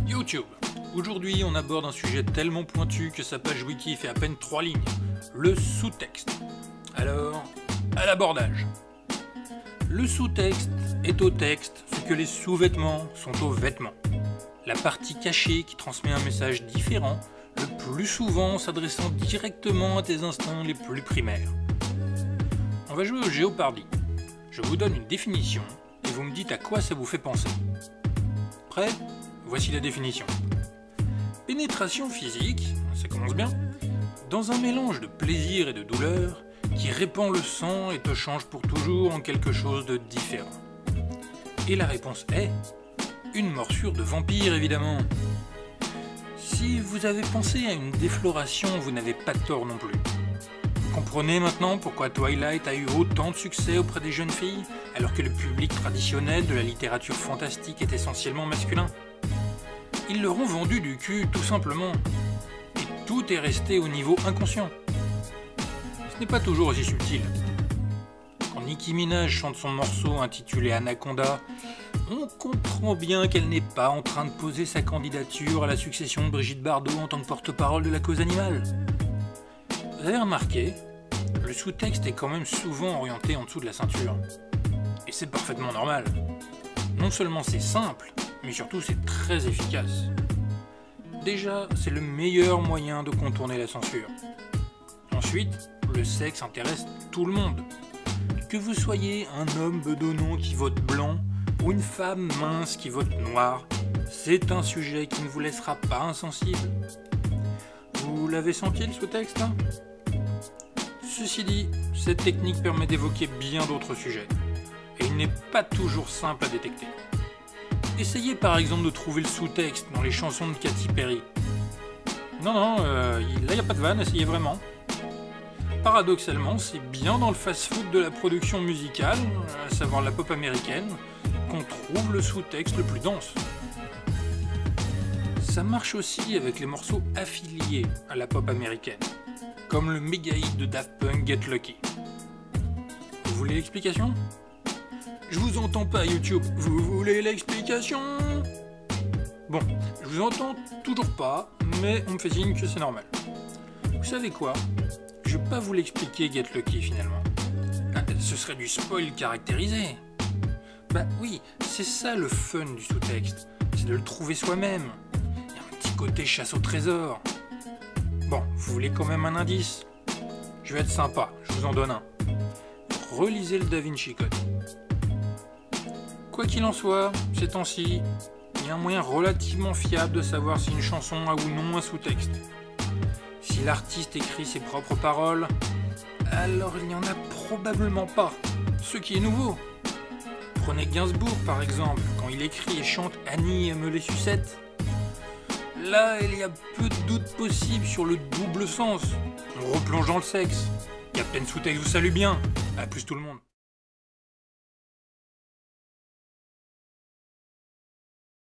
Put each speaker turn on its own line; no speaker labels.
YouTube. Aujourd'hui, on aborde un sujet tellement pointu que sa page wiki fait à peine 3 lignes. Le sous-texte. Alors, à l'abordage. Le sous-texte est au texte ce que les sous-vêtements sont aux vêtements. La partie cachée qui transmet un message différent, le plus souvent s'adressant directement à tes instincts les plus primaires. On va jouer au Jeopardy. Je vous donne une définition et vous me dites à quoi ça vous fait penser. Prêt ? Voici la définition. Pénétration physique, ça commence bien, dans un mélange de plaisir et de douleur qui répand le sang et te change pour toujours en quelque chose de différent. Et la réponse est une morsure de vampire, évidemment. Si vous avez pensé à une défloration, vous n'avez pas tort non plus. Vous comprenez maintenant pourquoi Twilight a eu autant de succès auprès des jeunes filles, alors que le public traditionnel de la littérature fantastique est essentiellement masculin. Ils leur ont vendu du cul, tout simplement. Et tout est resté au niveau inconscient. Ce n'est pas toujours aussi subtil. Quand Nicki Minaj chante son morceau intitulé Anaconda, on comprend bien qu'elle n'est pas en train de poser sa candidature à la succession de Brigitte Bardot en tant que porte-parole de la cause animale. Vous avez remarqué, le sous-texte est quand même souvent orienté en dessous de la ceinture. Et c'est parfaitement normal. Non seulement c'est simple, mais surtout c'est très efficace. Déjà, c'est le meilleur moyen de contourner la censure. Ensuite, le sexe intéresse tout le monde. Que vous soyez un homme bedonnant qui vote blanc ou une femme mince qui vote noir, c'est un sujet qui ne vous laissera pas insensible. Vous l'avez senti le sous-texte, hein ? Ceci dit, cette technique permet d'évoquer bien d'autres sujets. Et il n'est pas toujours simple à détecter. Essayez par exemple de trouver le sous-texte dans les chansons de Katy Perry. Non, là il n'y a pas de vanne, essayez vraiment. Paradoxalement, c'est bien dans le fast-food de la production musicale, à savoir la pop américaine, qu'on trouve le sous-texte le plus dense. Ça marche aussi avec les morceaux affiliés à la pop américaine, comme le méga hit de Daft Punk Get Lucky. Vous voulez l'explication ? Je vous entends pas YouTube, vous voulez l'explication ? Bon, je vous entends toujours pas, mais on me fait signe que c'est normal. Vous savez quoi ? Je vais pas vous l'expliquer Get Lucky finalement. Ce serait du spoil caractérisé. Bah oui, c'est ça le fun du sous-texte, c'est de le trouver soi-même. Il y a un petit côté chasse au trésor. Bon, vous voulez quand même un indice ? Je vais être sympa, je vous en donne un. Relisez le Da Vinci Code. Quoi qu'il en soit, ces temps-ci, il y a un moyen relativement fiable de savoir si une chanson a ou non un sous-texte. Si l'artiste écrit ses propres paroles, alors il n'y en a probablement pas, ce qui est nouveau. Prenez Gainsbourg par exemple, quand il écrit et chante « Annie aime les sucettes ». Là, il y a peu de doute possible sur le double sens. On replonge dans le sexe. Captain Sous-Texte vous salue bien. A plus tout le monde.